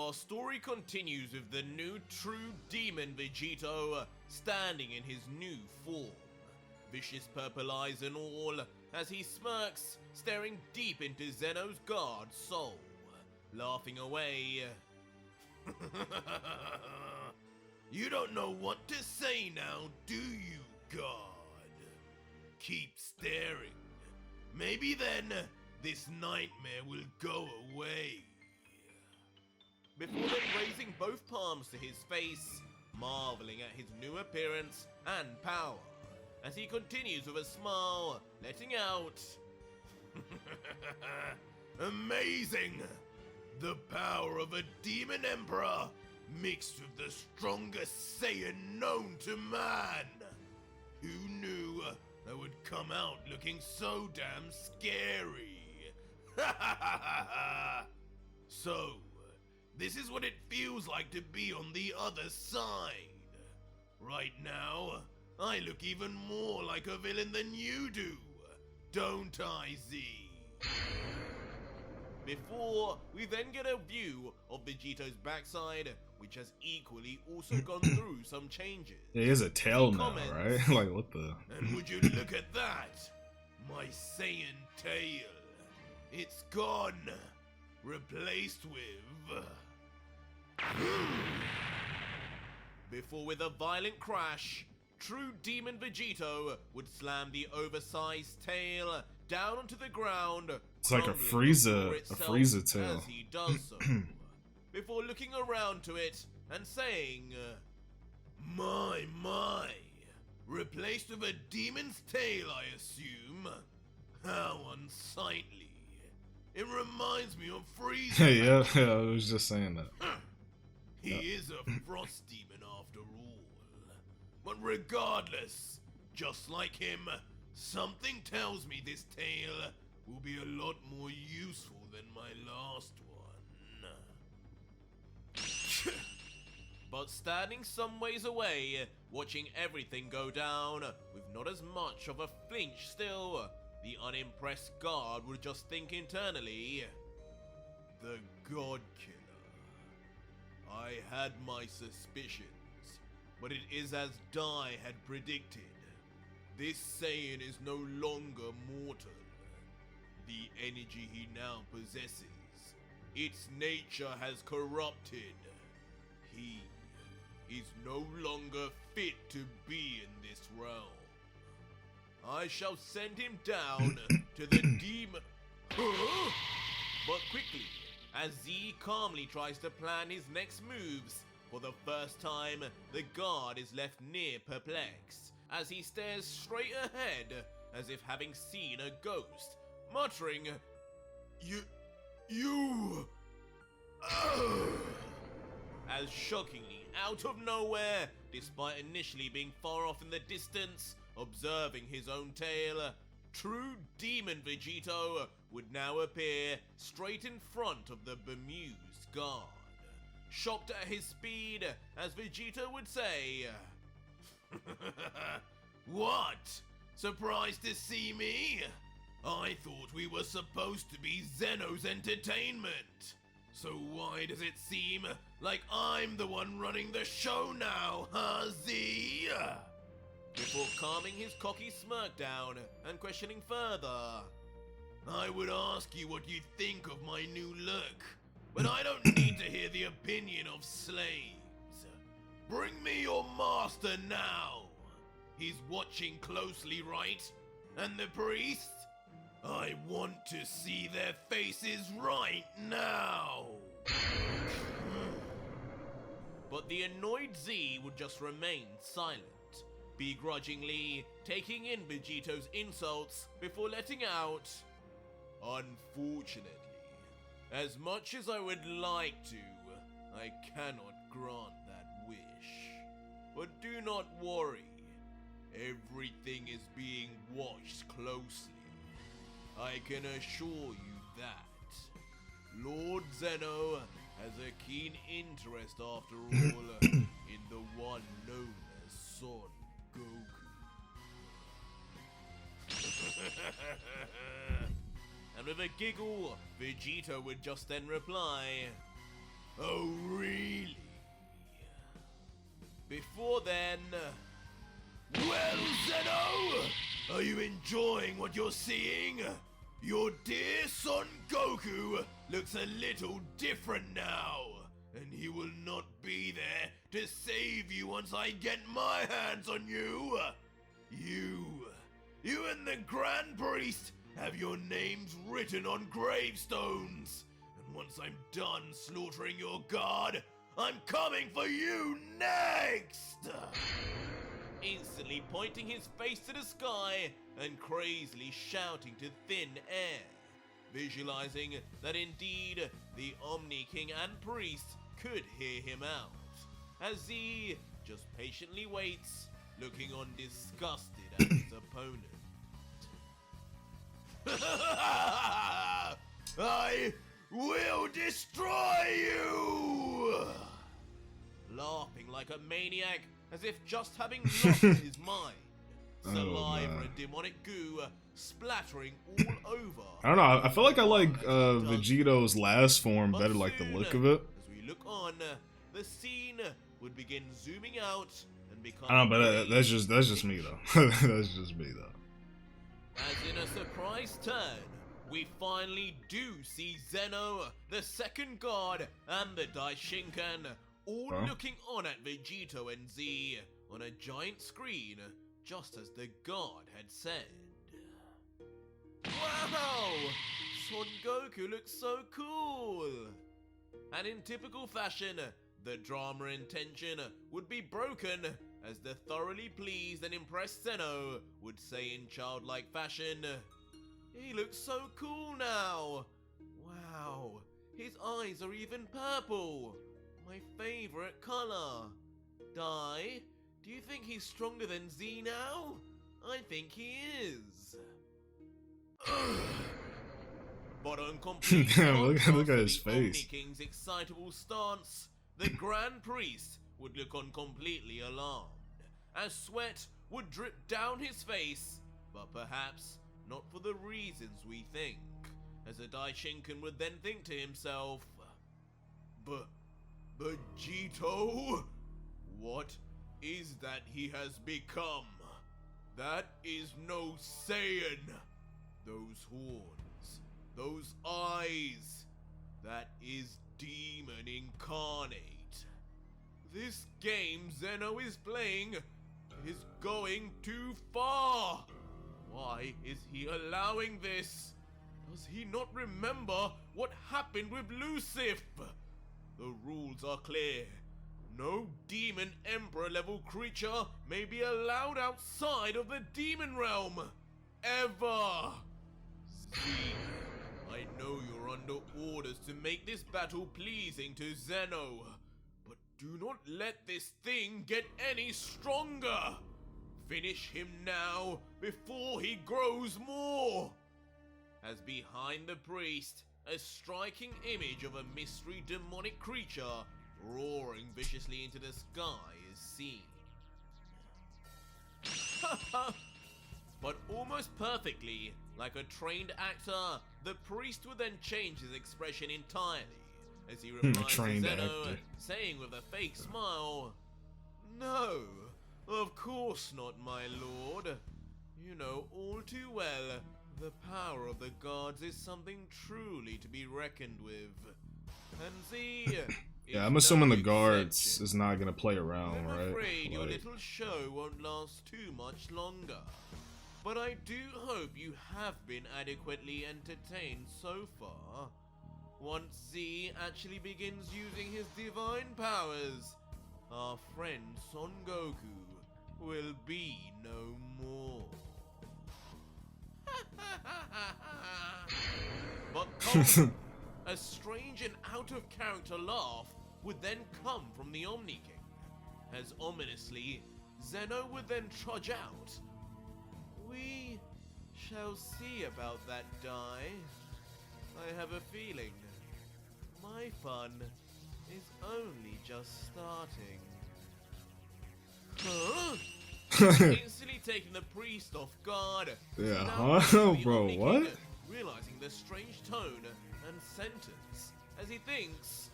our story continues with the new true demon Vegito standing in his new form. Vicious purple eyes and all, as he smirks, staring deep into Zeno's guard's soul, laughing away. You don't know what to say now, do you, God? Keep staring. Maybe then this nightmare will go away. Before then raising both palms to his face, marveling at his new appearance and power, as he continues with a smile, letting out. Amazing! The power of a demon emperor mixed with the strongest Saiyan known to man! Who knew I would come out looking so damn scary? So, this is what it feels like to be on the other side. Right now, I look even more like a villain than you do, don't I, Z? Before we then get a view of Vegito's backside, which has equally also gone through some changes. Yeah, he has a tail now, right? Like, what the? And would you look at that? My Saiyan tail. It's gone. Replaced with... Before with a violent crash, true demon Vegito would slam the oversized tail down onto the ground. It's like a Frieza tail. As he does so, before looking around to it and saying, My, replaced with a demon's tail, I assume? How unsightly. It reminds me of Frieza. yeah, I was just saying that. He is a frost demon after all. But regardless, just like him, something tells me this tail will be a lot more useful than my last one. But standing some ways away, watching everything go down, with not as much of a flinch still, the unimpressed guard would just think internally, the God Killer. I had my suspicions, but it is as Dai had predicted. This Saiyan is no longer mortal. The energy he now possesses, its nature has corrupted. He is no longer fit to be in this realm. I shall send him down to the demon... But quickly, as Z calmly tries to plan his next moves, for the first time, the guard is left near perplexed, as he stares straight ahead, as if having seen a ghost, muttering, You... As shockingly, out of nowhere, despite initially being far off in the distance, observing his own tail, true demon Vegito would now appear straight in front of the bemused guard. Shocked at his speed, as Vegito would say, What? Surprised to see me? I thought we were supposed to be Zeno's entertainment. So why does it seem like I'm the one running the show now, huh, Z? Before calming his cocky smirk down and questioning further, I would ask you what you think of my new look, but I don't need to hear the opinion of slaves. Bring me your master now. He's watching closely, right? And the priest? I want to see their faces right now. But the annoyed Z would just remain silent, begrudgingly taking in Vegito's insults before letting out, Unfortunately, as much as I would like to, I cannot grant that wish. But do not worry, everything is being watched closely. I can assure you that. Lord Zeno has a keen interest after all in the one known as Son Goku. And with a giggle, Vegito would just then reply, Oh enjoying what you're seeing? Your dear son Goku looks a little different now, and he will not be there to save you once I get my hands on you. You and the Grand Priest have your names written on gravestones, and once I'm done slaughtering your god, I'm coming for you next! Instantly pointing his face to the sky and crazily shouting to thin air, visualizing that indeed the Omni King and Priest could hear him out, as Z just patiently waits, looking on disgusted at his opponent. I will destroy you! Laughing like a maniac, as if just having lost his mind. Saliva and demonic goo splattering all over. I don't know, I feel like I like Vegito's last form better, like the look of it. As we look on, the scene would begin zooming out and become. I don't know, but that's just me though. That's just me though. As in a surprise turn, we finally do see Zeno, the second god, and the Daishinkan all looking on at Vegito and Z on a giant screen, just as the god had said. Wow! Son Goku looks so cool! And in typical fashion, the drama intention would be broken, as the thoroughly pleased and impressed Zeno would say in childlike fashion, "He looks so cool now! Wow, his eyes are even purple! My favorite color! Dai, do you think he's stronger than Z now? I think he is." But on complete look at his the Omni face. King's excitable stance, the Grand Priest would look on completely alarmed, as sweat would drip down his face, but perhaps not for the reasons we think, as a Daishinkan would then think to himself, Vegito? What is that he has become? That is no Saiyan. Those horns, those eyes, that is demon incarnate. This game Zeno is playing is going too far. Why is he allowing this? Does he not remember what happened with Lucif? The rules are clear. No demon emperor level creature may be allowed outside of the demon realm. Ever. Z, I know you're under orders to make this battle pleasing to Zeno, but do not let this thing get any stronger. Finish him now before he grows more. As behind the priest, a striking image of a mystery demonic creature roaring viciously into the sky is seen. But almost perfectly, like a trained actor, the priest would then change his expression entirely, as he replies to Zeno, saying with a fake smile, "No, of course not, my lord. You know all too well, the power of the gods is something truly to be reckoned with. And Z yeah, I'm assuming the guards is not gonna play around, right? I'm afraid your little show won't last too much longer. But I do hope you have been adequately entertained so far. Once Z actually begins using his divine powers, our friend Son Goku will be no more." But a strange and out-of-character laugh would then come from the Omni King, as ominously, Zeno would then trudge out. "We shall see about that, Dai. I have a feeling my fun is only just starting." Huh? Instantly taking the priest off guard. Yeah, Now huh? the Bro, Omni what? King, realizing the strange tone and sentence, as he thinks,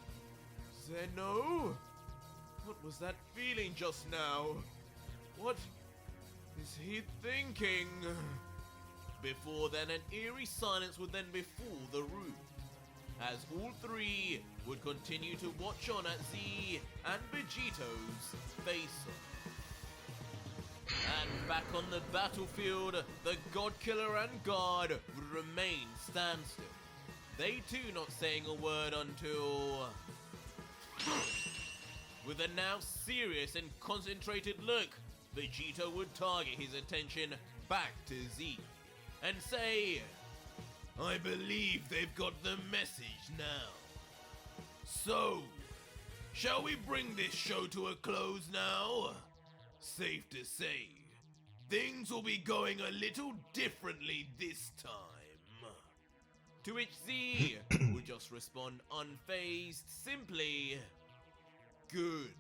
"Zeno? What was that feeling just now? What is he thinking?" Before then, an eerie silence would then befall the room, as all three would continue to watch on at Z and Vegito's face-off. And back on the battlefield, the God Killer and Guard would remain standstill. They too not saying a word until... With a now serious and concentrated look, Vegito would target his attention back to Z and say, "I believe they've got the message now. So, shall we bring this show to a close now? Safe to say, things will be going a little differently this time." To which Z would just respond unfazed, simply, "Good.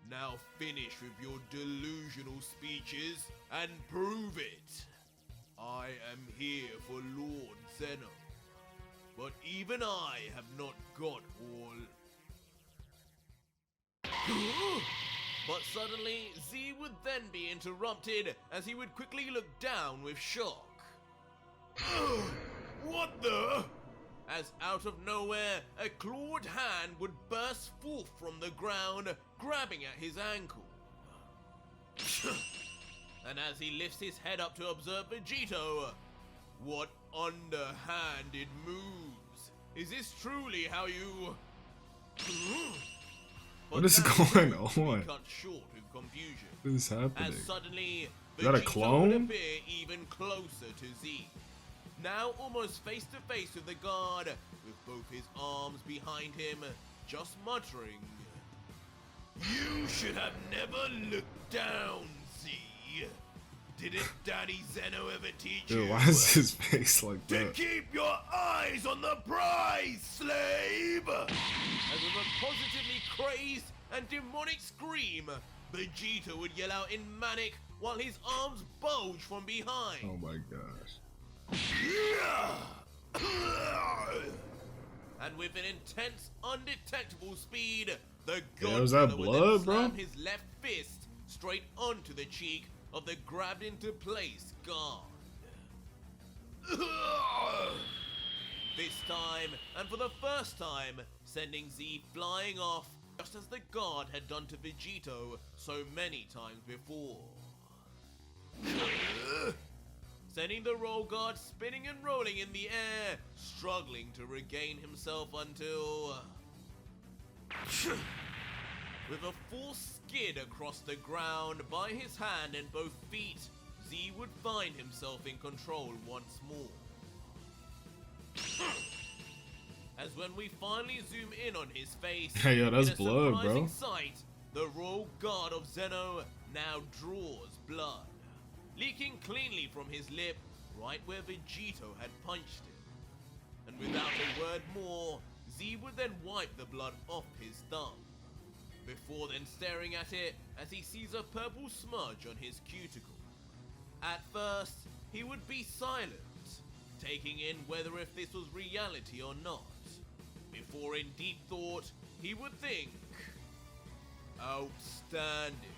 Now finish with your delusional speeches and prove it. I am here for Lord Zeno, but even I have not got all..." But suddenly, Z would then be interrupted as he would quickly look down with shock. What the? As out of nowhere, a clawed hand would burst forth from the ground, grabbing at his ankle. And as he lifts his head up to observe Vegito, what underhanded moves? Is this truly how you... What is going on? Cut short with confusion. What is happening? As suddenly, Is that a Vegito clone? would appear even closer to Z. Now almost face to face with the guard, with both his arms behind him, just muttering, "You should have never looked down, Z. Didn't Daddy Zeno ever teach you? Dude, why is his face like To that? keep your eyes on the prize, slave!" As with a positively crazed and demonic scream, Vegito would yell out in manic while his arms bulge from behind. Oh my gosh. And with an intense, undetectable speed, the Yeah, was that Godfather would blood, then bro? slam his left fist straight onto the cheek of the grabbed into place guard. This time, and for the first time, sending Z flying off, just as the guard had done to Vegito so many times before. Sending the roll guard spinning and rolling in the air, struggling to regain himself until... With a full skid across the ground by his hand and both feet, Z would find himself in control once more. As when we finally zoom in on his face, Hey, yo, that's in a blood, surprising bro. sight, the royal guard of Zeno now draws blood, leaking cleanly from his lip right where Vegito had punched him. And without a word more, Z would then wipe the blood off his thumb, before then staring at it as he sees a purple smudge on his cuticle. At first, he would be silent, taking in whether if this was reality or not, before in deep thought, he would think, "Outstanding.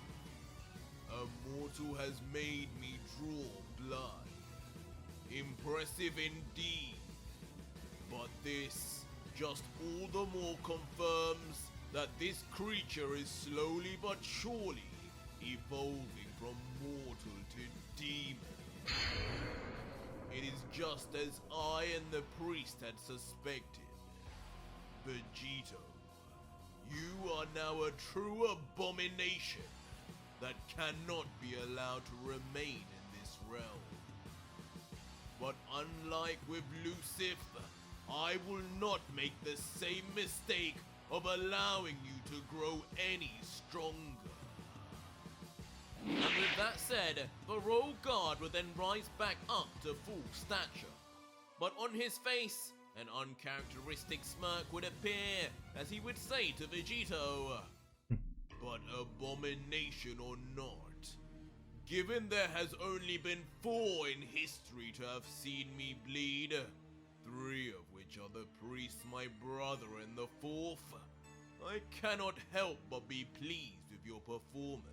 A mortal has made me draw blood. Impressive indeed. But this just all the more confirms that this creature is slowly but surely evolving from mortal to demon. It is just as I and the priest had suspected. Vegito, you are now a true abomination that cannot be allowed to remain in this realm. But unlike with Lucifer, I will not make the same mistake of allowing you to grow any stronger." And with that said, the royal guard would then rise back up to full stature. But on his face, an uncharacteristic smirk would appear as he would say to Vegito, "But abomination or not, given there has only been 4 in history to have seen me bleed, 3 of which are the priest my brother and the 4th, I cannot help but be pleased with your performance.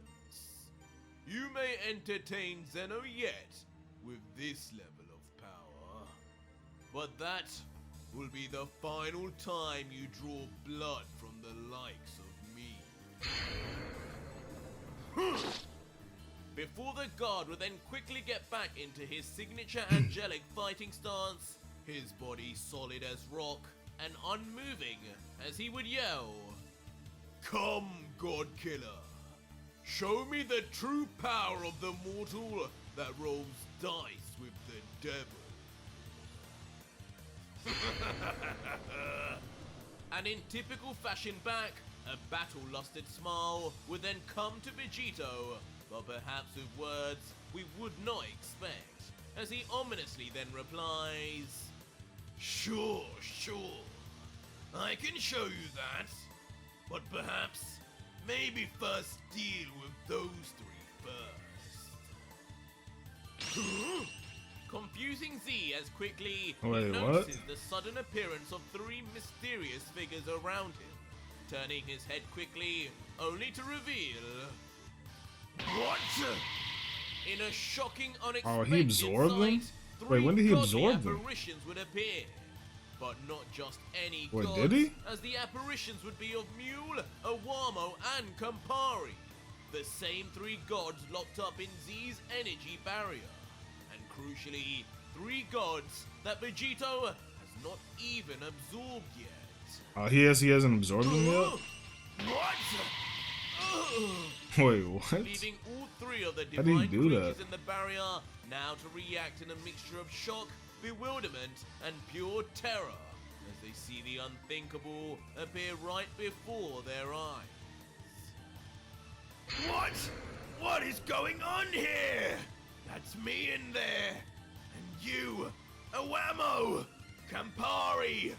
You may entertain Zeno yet with this level of But that will be the final time you draw blood from the likes of me. Before the god would then quickly get back into his signature angelic fighting stance, his body solid as rock and unmoving as he would yell, "Come, God Killer! Show me the true power of the mortal that rolls dice with the devil." And in typical fashion back, a battle-lusted smile would then come to Vegito, but perhaps with words we would not expect, as he ominously then replies, "Sure, I can show you that, but perhaps maybe first deal with those three first." Confusing Z as quickly he notices the sudden appearance of three mysterious figures around him, turning his head quickly, only to reveal... What? In a shocking, unexpected he absorbed them? sight, Wait, when did he godly absorb them? apparitions would appear. But not just any Wait, gods, did he? as the apparitions would be of Mule, Awamo, and Campari. The same three gods locked up in Z's energy barrier. And crucially, three gods that Vegito has not even absorbed yet. He hasn't absorbed them yet? What? Wait, what? Leaving all three of the How do you divine do creatures that? in the barrier now to react in a mixture of shock, bewilderment, and pure terror as they see the unthinkable appear right before their eyes. What? What is going on here? That's me in there. And you, Awamo, Campari.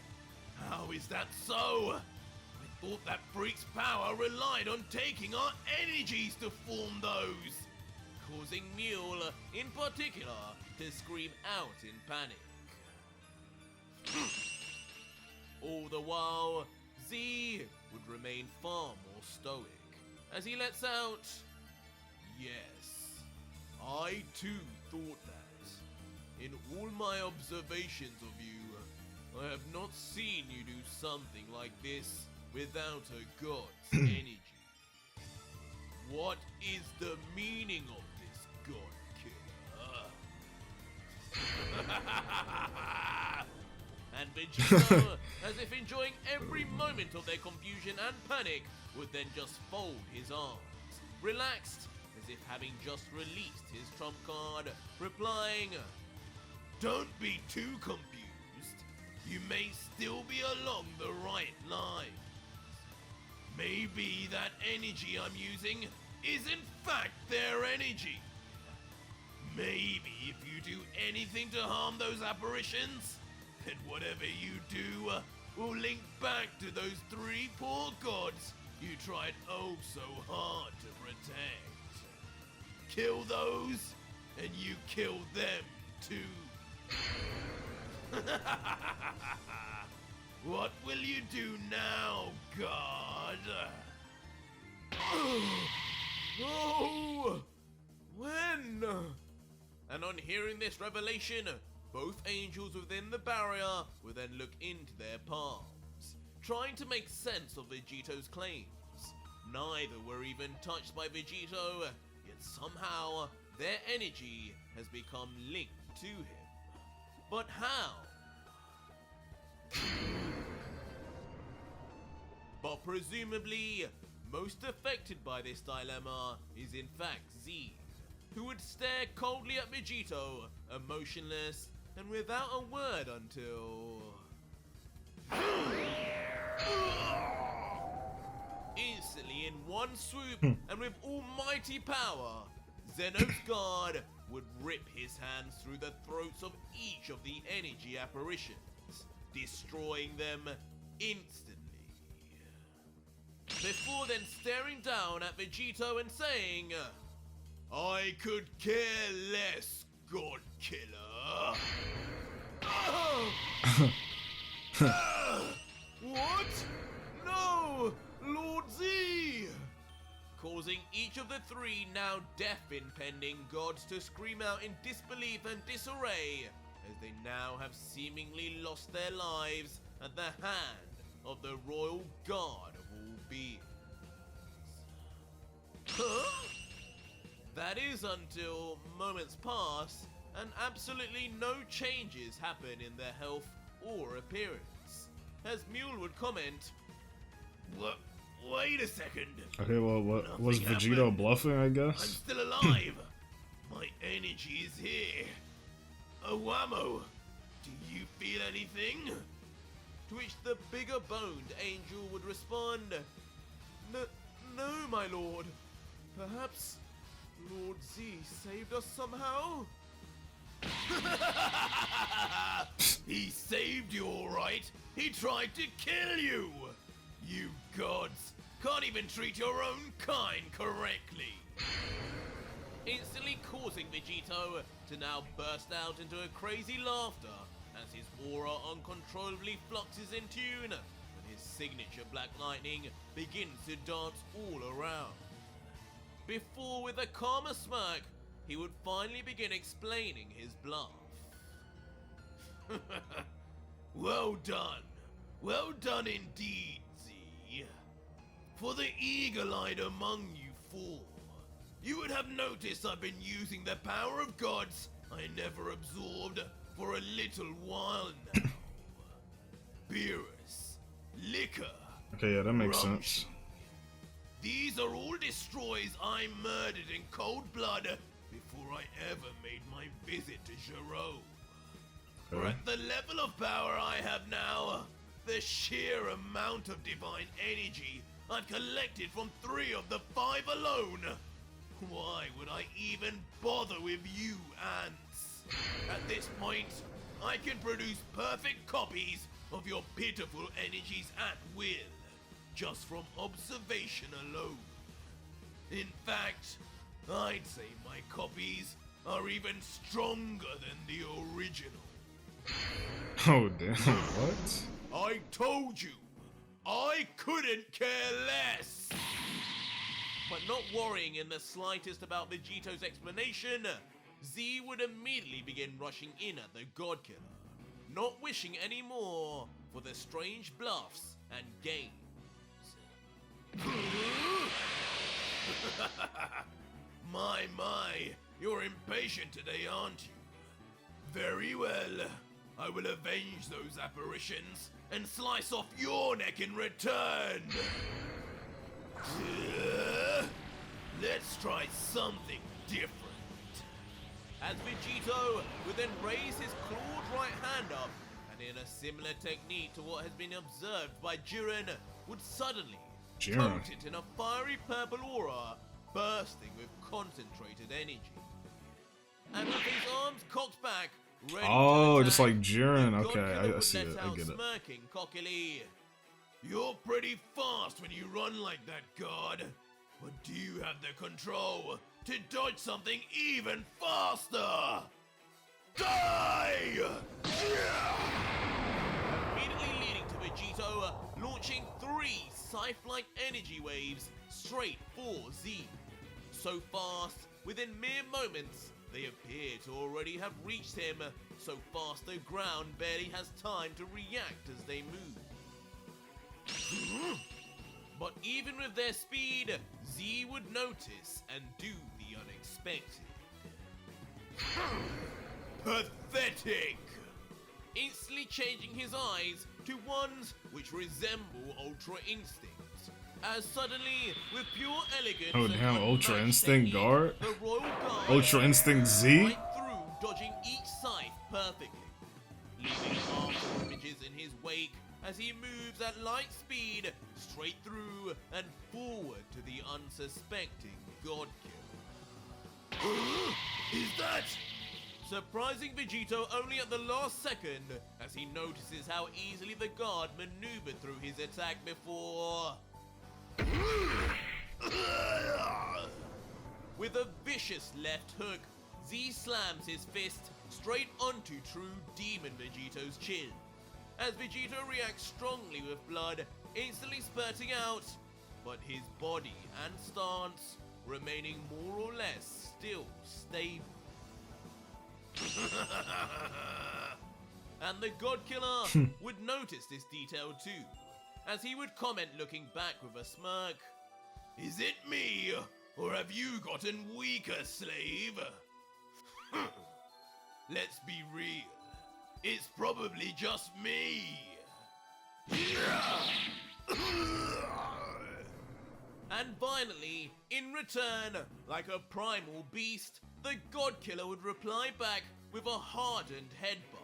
How is that so? I thought that freak's power relied on taking our energies to form those, causing Mule, in particular, to scream out in panic. All the while, Z would remain far more stoic, as he lets out, "Yes, I too thought that. In all my observations of you, I have not seen you do something like this without a god's energy. What is the meaning of this god killer?" And Vegito, as if enjoying every moment of their confusion and panic, would then just fold his arms, relaxed, as if having just released his trump card, replying, "Don't be too confused. You may still be along the right lines. Maybe that energy I'm using is in fact their energy. Maybe if you do anything to harm those apparitions, then whatever you do will link back to those three poor gods you tried oh so hard to protect. Kill those, and you kill them too." What will you do now, God? Oh! When? And on hearing this revelation, both angels within the barrier will then look into their palms, trying to make sense of Vegito's claims. Neither were even touched by Vegito, yet somehow their energy has become linked to him. But how? But presumably, most affected by this dilemma is in fact Z, who would stare coldly at Vegito, emotionless and without a word until... Instantly, in one swoop and with almighty power, Zeno's guard would rip his hands through the throats of each of the energy apparitions, destroying them instantly. Before then staring down at Vegito and saying, "I could care less, God Killer." What? No! Lord Z! Causing each of the three now deaf impending gods to scream out in disbelief and disarray as they now have seemingly lost their lives at the hand of the royal guard of all beings. Huh? That is until moments pass and absolutely no changes happen in their health or appearance. As Mule would comment, "What? Wait a second. Okay, well, what Nothing was Vegito happened. bluffing? I I'm guess. still alive. My energy is here. Oh, Whammo, do you feel anything?" To which the bigger boned angel would respond, No, my lord. Perhaps Lord Z saved us somehow?" "He saved you, all right. He tried to kill you. You gods can't even treat your own kind correctly." Instantly causing Vegito to now burst out into a crazy laughter as his aura uncontrollably fluxes in tune and his signature black lightning begins to dance all around. Before, with a calmer smirk, he would finally begin explaining his bluff. Well done indeed, Z. For the eagle-eyed among you four, you would have noticed I've been using the power of gods I never absorbed for a little while now. Beerus, liquor, Okay, yeah, that makes rum sense. tea. These are all destroys I murdered in cold blood before I ever made my visit to Gero. For Okay. at the level of power I have now, the sheer amount of divine energy I've collected from 3 of the 5 alone, why would I even bother with you ants? At this point, I can produce perfect copies of your pitiful energies at will, just from observation alone. In fact, I'd say my copies are even stronger than the original. Oh damn! What? I told you, I couldn't care less! But not worrying in the slightest about Vegito's explanation, Z would immediately begin rushing in at the God Killer, not wishing any more for the strange bluffs and games. My, you're impatient today, aren't you? Very well, I will avenge those apparitions and slice off your neck in return. Let's try something different. As Vegito would then raise his clawed right hand up, and in a similar technique to what has been observed by Jiren, would suddenly Jiren. coat it in a fiery purple aura, bursting with concentrated energy. And with his arms cocked back, ready Oh, to just attack, like Jiren. the Okay, God-Killer I would see let it. I out get it. smirking cockily. You're pretty fast when you run like that, God. But do you have the control to dodge something even faster? Die! Immediately leading to Vegito, launching 3 scythe-like energy waves straight for Z. So fast, within mere moments, they appear to already have reached him, so fast the ground barely has time to react as they move. But even with their speed, Z would notice and do the unexpected. Pathetic! Instantly changing his eyes to ones which resemble Ultra Instinct. As suddenly, with pure elegance Oh, and damn, Ultra unmatched Instinct technique, guard? the Royal Guard Ultra Instinct Z? right through, dodging each scythe perfectly, leaving harmful images in his wake as he moves at light speed straight through and forward to the unsuspecting God Killer. Is that? Surprising Vegito only at the last second as he notices how easily the guard maneuvered through his attack before. With a vicious left hook, Z slams his fist straight onto true Demon Vegito's chin, as Vegito reacts strongly with blood instantly spurting out, but his body and stance remaining more or less still stable. And the God Killer would notice this detail too, as he would comment looking back with a smirk. Is it me, or have you gotten weaker, slave? Let's be real, it's probably just me. And finally, in return, like a primal beast, the God Killer would reply back with a hardened headbutt.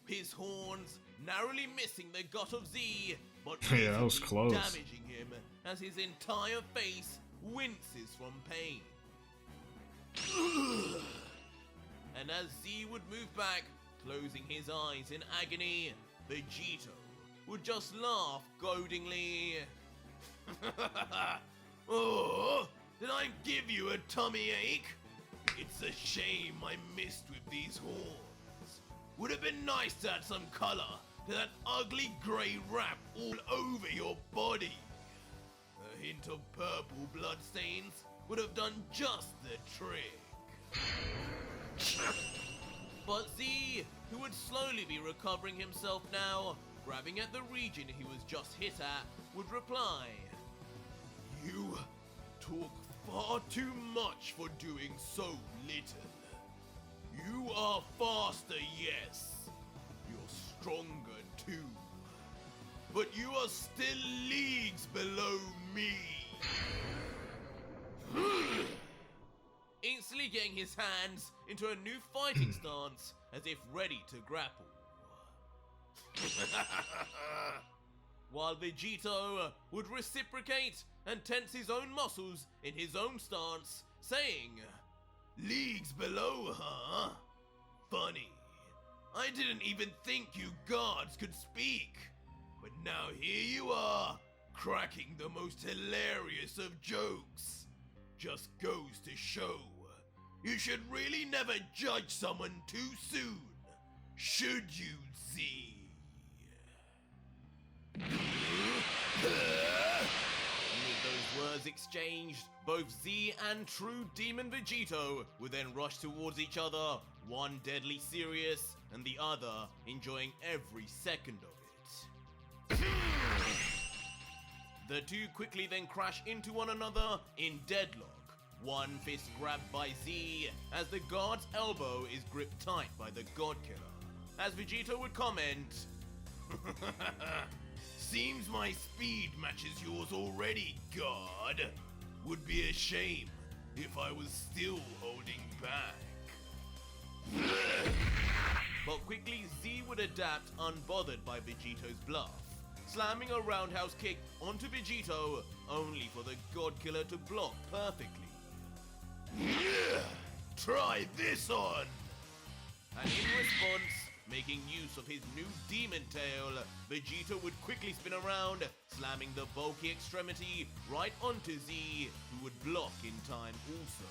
His horns narrowly missing the gut of Z, but Yeah, that was close. damaging him as his entire face winces from pain. And as Z would move back, closing his eyes in agony, Vegito would just laugh goadingly. Oh, did I give you a tummy ache? It's a shame I missed with these horns. Would have been nice to add some color to that ugly grey wrap all over your body. A hint of purple bloodstains would have done just the trick. But Z, who would slowly be recovering himself now, grabbing at the region he was just hit at, would reply, You talk far too much for doing so little. You are faster, yes. You're stronger too. But you are still leagues below me. Instantly getting his hands into a new fighting stance as if ready to grapple. While Vegito would reciprocate and tense his own muscles in his own stance, saying, Leagues below, huh? Funny. I didn't even think you guards could speak. But now here you are, cracking the most hilarious of jokes. Just goes to show, you should really never judge someone too soon, should you, Z? With those words exchanged, both Z and true Demon Vegito would then rush towards each other, one deadly serious and the other enjoying every second of it. The two quickly then crash into one another in deadlock, one fist grabbed by Z as the guard's elbow is gripped tight by the God Killer. As Vegito would comment, Seems my speed matches yours already, God. Would be a shame if I was still holding back. But quickly Z would adapt unbothered by Vegito's bluff, slamming a roundhouse kick onto Vegito only for the God Killer to block perfectly. Try this on! And in response, making use of his new demon tail, Vegito would quickly spin around, slamming the bulky extremity right onto Z, who would block in time also.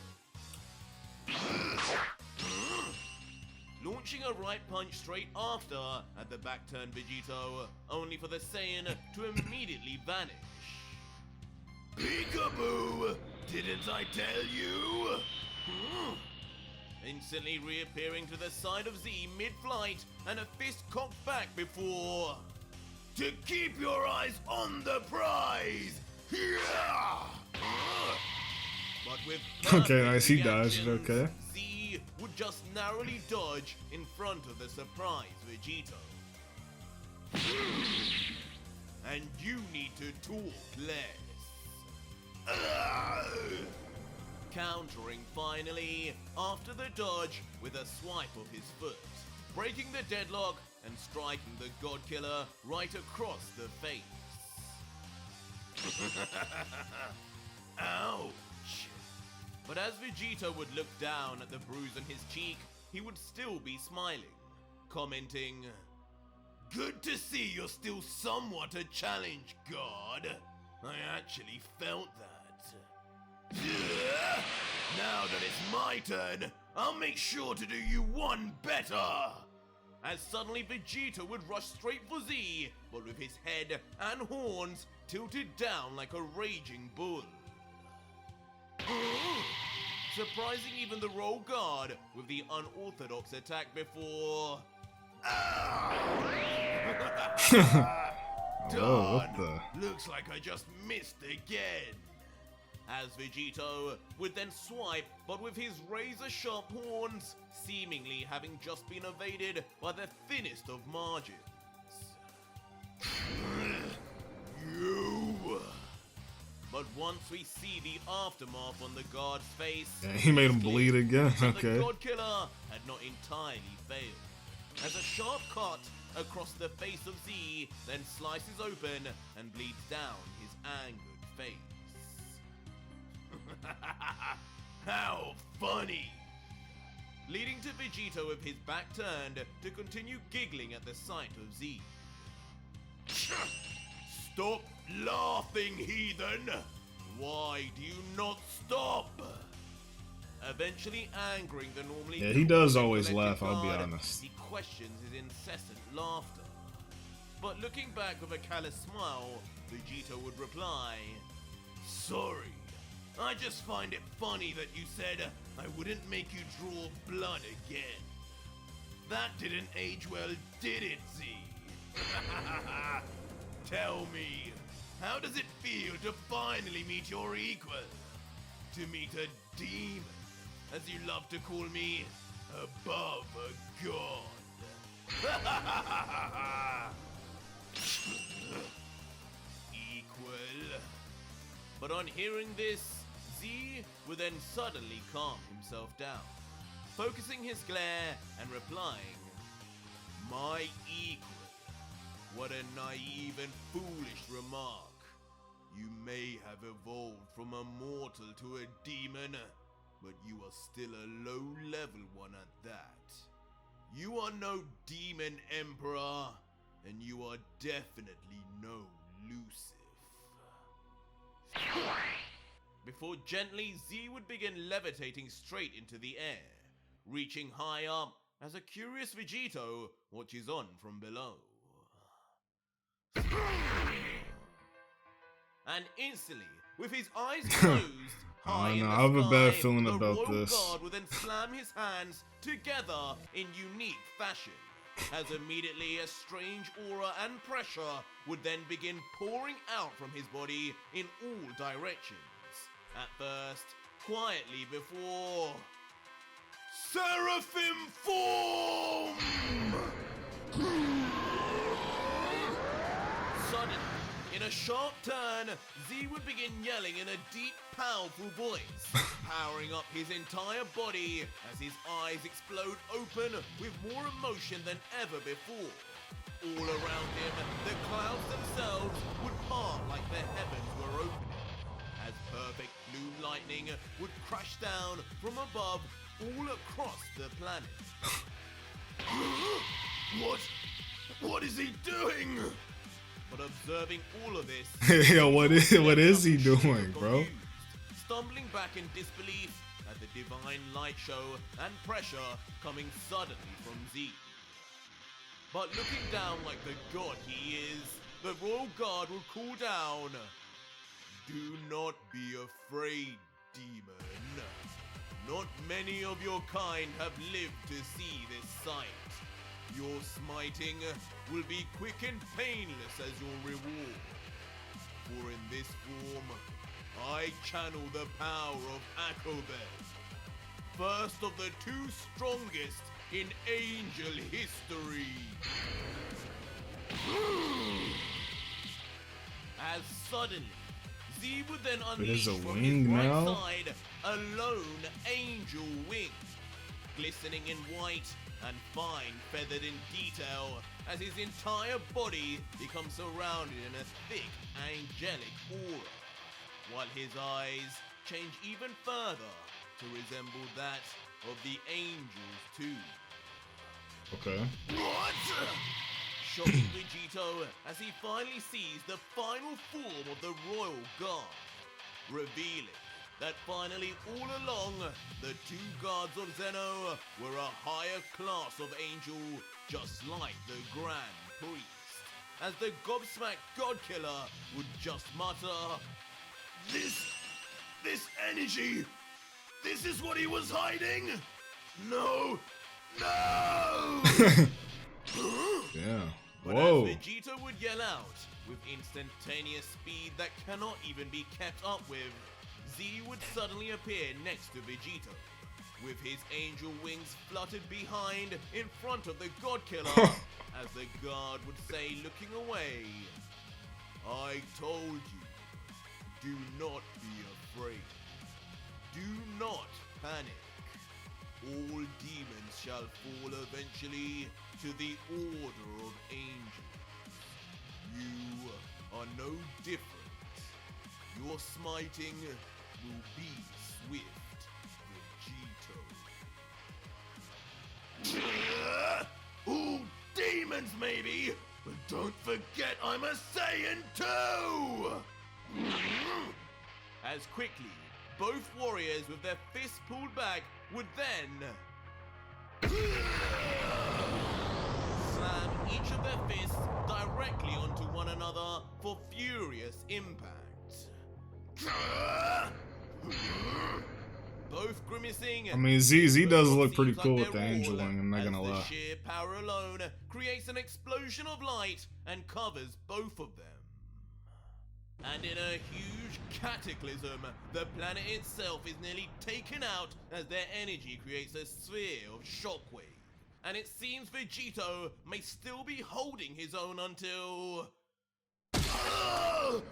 Launching a right punch straight after at the back-turned Vegito, only for the Saiyan to immediately vanish. Peekaboo! Didn't I tell you? Instantly reappearing to the side of Z mid-flight and a fist cocked back before... To keep your eyes on the prize! But with Okay, nice, he dodged, reactions, okay. Z would just narrowly dodge in front of the surprise Vegito. And you need to talk less. Countering finally, after the dodge with a swipe of his foot, breaking the deadlock and striking the God Killer right across the face. Ouch! But as Vegito would look down at the bruise on his cheek, he would still be smiling, commenting, Good to see you're still somewhat a challenge, God. I actually felt that. Now that it's my turn, I'll make sure to do you one better! As suddenly Vegito would rush straight for Z, but with his head and horns tilted down like a raging bull. surprising even the Royal Guard with the unorthodox attack before... Oh, what the? Looks like I just missed again. As Vegito would then swipe, but with his razor-sharp horns seemingly having just been evaded by the thinnest of margins. You! But once we see the aftermath on the guard's face, Yeah, he made him bleed again. the Okay. God Killer had not entirely failed. As a sharp cut across the face of Z then slices open and bleeds down his angered face. How funny! Leading to Vegito with his back turned to continue giggling at the sight of Z. Stop laughing, heathen! Why do you not stop? Eventually angering the normally... Yeah, he does always collected laugh, I'll be guard, honest. He questions his incessant laughter. But looking back with a callous smile, Vegito would reply, Sorry, I just find it funny that you said I wouldn't make you draw blood again. That didn't age well, did it, Z? Tell me, how does it feel to finally meet your equal? To meet a demon, as you love to call me, above a god. Equal. But on hearing this, Z would then suddenly calm himself down, focusing his glare and replying, My equal. What a naive and foolish remark. You may have evolved from a mortal to a demon, but you are still a low-level one at that. You are no demon emperor, and you are definitely no Lucifer. Before gently, Z would begin levitating straight into the air, reaching high up as a curious Vegito watches on from below. And instantly, with his eyes closed, high in the I have a bad sky, feeling the about Royal this. Guard would then slam his hands together in unique fashion, as immediately a strange aura and pressure would then begin pouring out from his body in all directions. At first, quietly before... Seraphim form! Suddenly, in a sharp turn, Z would begin yelling in a deep, powerful voice, powering up his entire body as his eyes explode open with more emotion than ever before. All around him, the clouds themselves would part like the heavens were opening, as perfect blue lightning would crash down from above all across the planet. What is he doing? But observing all of this... Yo, what is he doing, bro? Stumbling back in disbelief at the divine light show and pressure coming suddenly from Z. But looking down like the god he is, the Royal Guard will call down, Do not be afraid, demon. Not many of your kind have lived to see this sight. Your smiting will be quick and painless as your reward. For in this form, I channel the power of Akobeth, first of the two strongest in angel history. As suddenly, Z would then unleash a from wing his right now? side a lone angel wing, glistening in white and fine feathered in detail, as his entire body becomes surrounded in a thick angelic aura, while his eyes change even further to resemble that of the angels too. Okay. What? Shocking Vegito as he finally sees the final form of the Royal Guard, revealing that finally all along the two guards of Zeno were a higher class of angel, just like the Grand Priest, as the gobsmacked God Killer would just mutter, This energy, This is what he was hiding? No! No! Yeah. But Whoa. as Vegito would yell out, with instantaneous speed that cannot even be kept up with, Z would suddenly appear next to Vegito, with his angel wings fluttered behind in front of the God Killer, as the guard would say looking away, I told you, do not be afraid. Do not panic. All demons shall fall eventually to the order of angels. You are no different. Your smiting will be swift, Vegito. All demons maybe, but don't forget I'm a Saiyan too! As quickly, both warriors with their fists pulled back would then slam each of their fists directly onto one another for furious impact. Both grimacing. I mean, Z does look pretty Seems cool like with the they're angel all, wing, I'm not as gonna the lie. sheer power alone creates an explosion of light and covers both of them. And in a huge cataclysm, the planet itself is nearly taken out as their energy creates a sphere of shockwave. And it seems Vegito may still be holding his own until...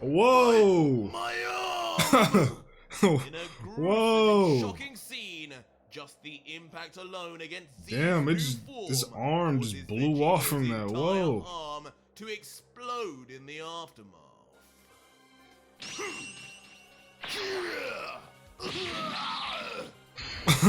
Whoa! My arm! In a gruesome and shocking scene, just the impact alone against Z's Damn, it new just form this arm causes just blew off from Vegito's that. entire Whoa. arm to explode in the aftermath.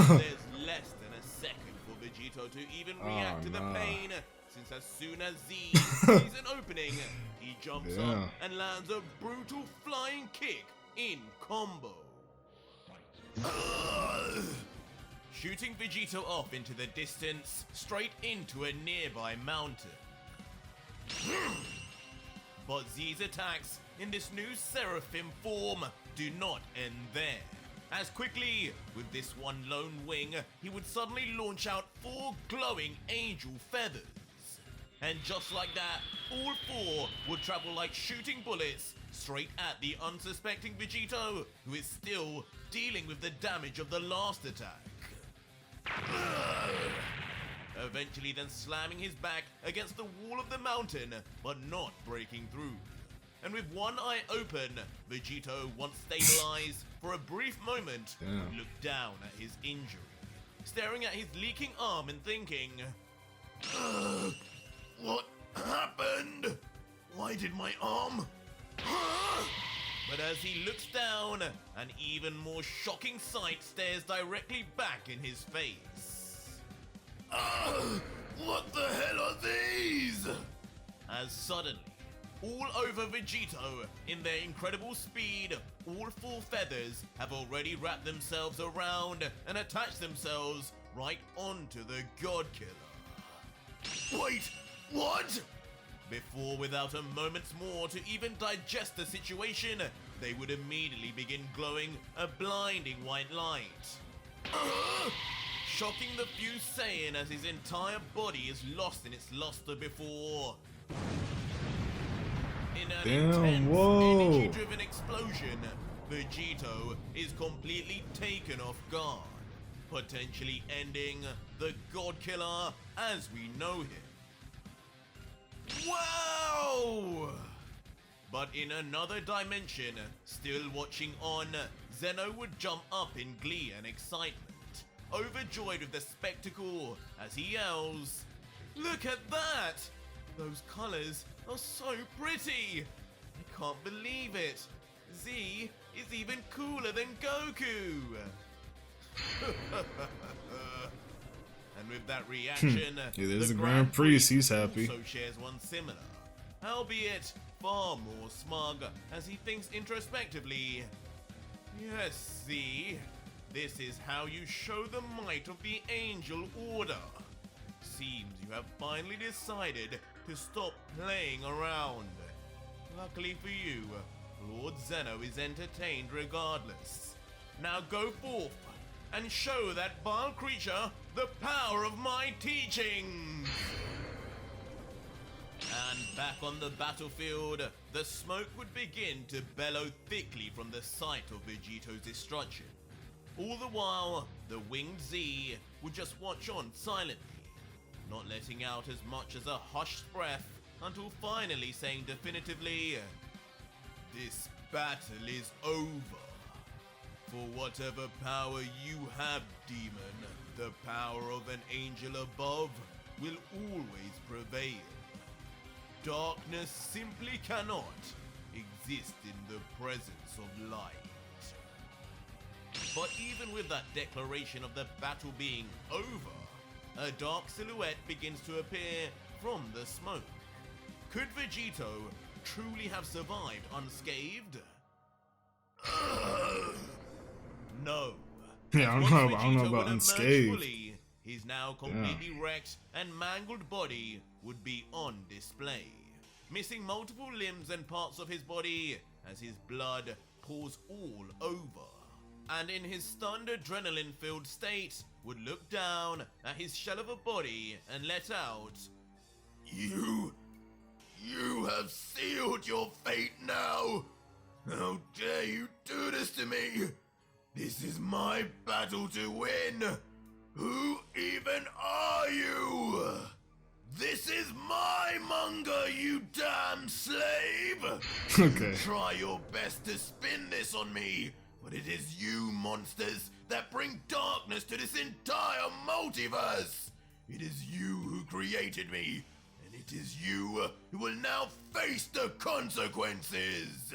There's less than a second for Vegito to even react to the pain, since as soon as Z sees an opening, he jumps up and lands a brutal flying kick in combo. Shooting Vegito off into the distance, straight into a nearby mountain. But Z's attacks in this new Seraphim form do not end there. As quickly, with this one lone wing, he would suddenly launch out 4 glowing angel feathers. And just like that, all 4 would travel like shooting bullets straight at the unsuspecting Vegito, who is still dealing with the damage of the last attack. Eventually then slamming his back against the wall of the mountain, but not breaking through. And with one eye open, Vegito, once stabilized, for a brief moment, looked down at his injury, staring at his leaking arm and thinking, what happened? Why did my arm? But as he looks down, an even more shocking sight stares directly back in his face. What the hell are these? As suddenly, all over Vegito, in their incredible speed, all 4 feathers have already wrapped themselves around and attached themselves right onto the God Killer. Wait, what? Before, without a moment's more to even digest the situation, they would immediately begin glowing a blinding white light. Shocking the few Saiyan as his entire body is lost in its luster before. In an intense, energy-driven explosion, Vegito is completely taken off guard, potentially ending the God Killer as we know him. Wow! But in another dimension, still watching on, Zeno would jump up in glee and excitement, overjoyed with the spectacle as he yells, "Look at that! Those colors are so pretty! I can't believe it! Z is even cooler than Goku!" And with that reaction, there's the Grand Priest, he's happy. Also shares one similar, albeit far more smug, as he thinks introspectively, "Yes, Z, this is how you show the might of the Angel Order. Seems you have finally decided to stop playing around. Luckily for you, Lord Zeno is entertained regardless. Now go forth and show that vile creature the power of my teachings! And back on the battlefield, the smoke would begin to bellow thickly from the site of Vegito's destruction. All the while, the winged Z would just watch on silently, not letting out as much as a hushed breath until finally saying definitively, "This battle is over. For whatever power you have, demon, the power of an angel above will always prevail. Darkness simply cannot exist in the presence of light." But even with that declaration of the battle being over, a dark silhouette begins to appear from the smoke. Could Vegito truly have survived unscathed? No. Yeah, I don't know about unscathed. Fully, his now completely wrecked and mangled body would be on display, missing multiple limbs and parts of his body as his blood pours all over. And in his stunned adrenaline-filled state, would look down at his shell of a body and let out, You have sealed your fate now! How dare you do this to me? This is my battle to win! Who even are you? This is my manga, you damn slave! Okay. Try your best to spin this on me, but it is you monsters that bring darkness to this entire multiverse! It is you who created me, and it is you who will now face the consequences!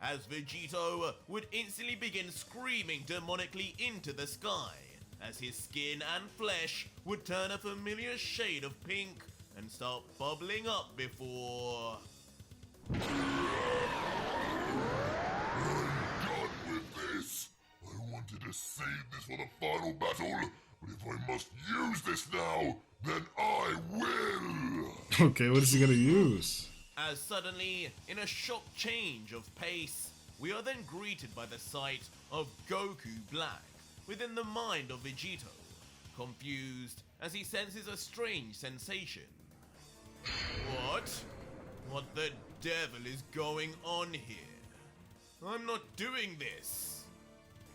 As Vegito would instantly begin screaming demonically into the sky, as his skin and flesh would turn a familiar shade of pink and start bubbling up before... I'm done with this! I wanted to save this for the final battle, but if I must use this now, then I will! Okay, what is he gonna use? As suddenly, in a shock change of pace, we are then greeted by the sight of Goku Black within the mind of Vegito, confused as he senses a strange sensation. What? What the devil is going on here? I'm not doing this!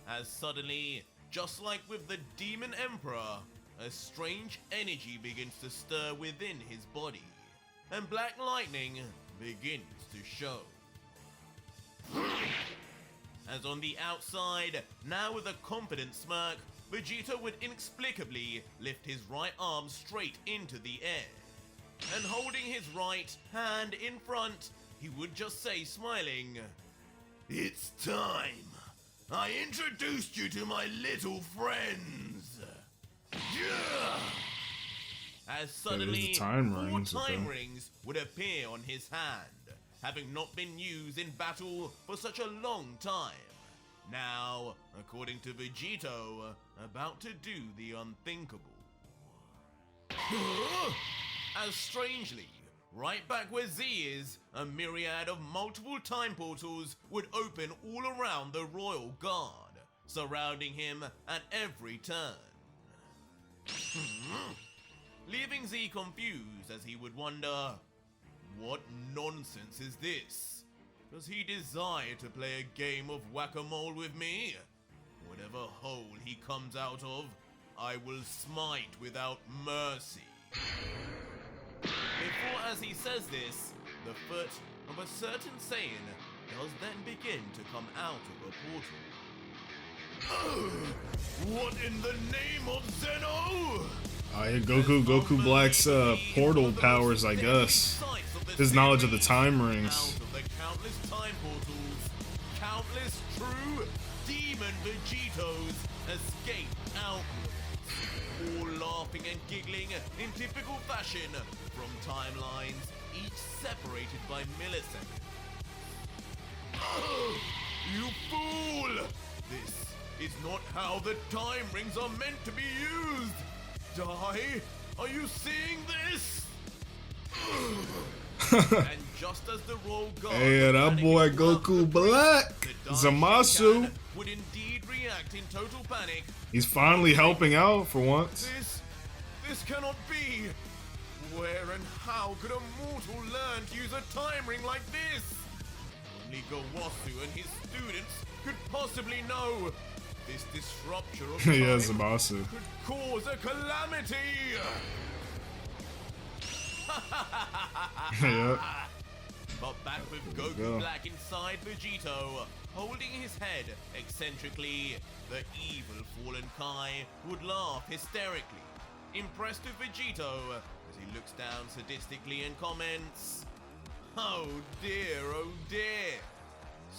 As suddenly, just like with the Demon Emperor, a strange energy begins to stir within his body, and black lightning begins to show. As on the outside, now with a confident smirk, Vegito would inexplicably lift his right arm straight into the air, and holding his right hand in front, he would just say, smiling, "It's time! I introduced you to my little friends!" Yeah! As suddenly, time four rings, time okay. rings would appear on his hand, having not been used in battle for such a long time. Now, according to Vegito, about to do the unthinkable. As strangely, right back where Z is, a myriad of multiple time portals would open all around the Royal Guard, surrounding him at every turn. Leaving Z confused as he would wonder, what nonsense is this? Does he desire to play a game of whack-a-mole with me? Whatever hole he comes out of, I will smite without mercy. Before, as he says this, the foot of a certain Saiyan does then begin to come out of a portal. What in the name of Zeno? Yeah, Goku Black's portal powers, I guess. His knowledge of the time rings. Out of the countless time portals, countless true demon Vegetos escape outwards, all laughing and giggling in typical fashion from timelines, each separated by milliseconds. Oh, you fool! This is not how the time rings are meant to be used! Die? Are you seeing this? And just as the royal guard Hey, was that planning boy its welcome Goku to Black, the Zamasu. Shinkan would indeed react in total panic. He's finally helping out for once. This cannot be. Where and how could a mortal learn to use a time ring like this? Only Gawasu and his students could possibly know. This disruption of time Yeah, Zamasu. could cause a calamity. Yep. But back with Goku Black inside Vegito, holding his head eccentrically, the evil fallen Kai would laugh hysterically, impressed with Vegito as he looks down sadistically and comments, "Oh dear, oh dear.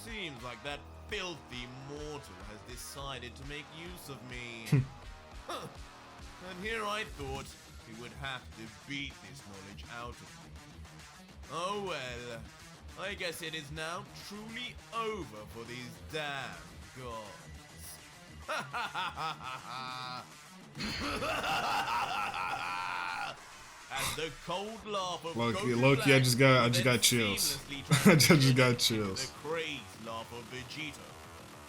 Seems like that filthy mortal has decided to make use of me." And here I thought he would have to beat this knowledge out of me. Oh well, I guess it is now truly over for these damn gods. As the cold laugh of Goku Loki, I Black just got then chills. seamlessly I just got transitioned chills. into the crazed laugh of Vegito,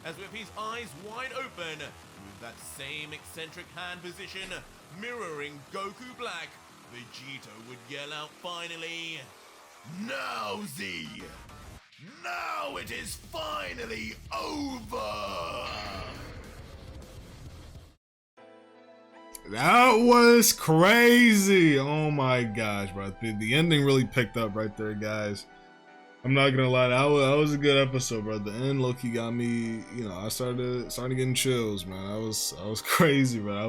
as with his eyes wide open, with that same eccentric hand position mirroring Goku Black, Vegito would yell out finally, "Now, Z! Now it is finally over!" That was crazy. Oh my gosh, bro. The ending really picked up right there, guys. I'm not gonna lie, that was a good episode, bro. The end, Loki got me. You know, I started getting chills, man. I was crazy, bro. I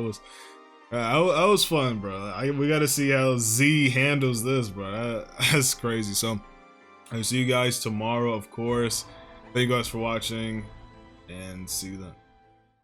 was fun, bro. We got to see how Z handles this, bro. That's crazy. So I'll see you guys tomorrow, of course. Thank you guys for watching, and see you then.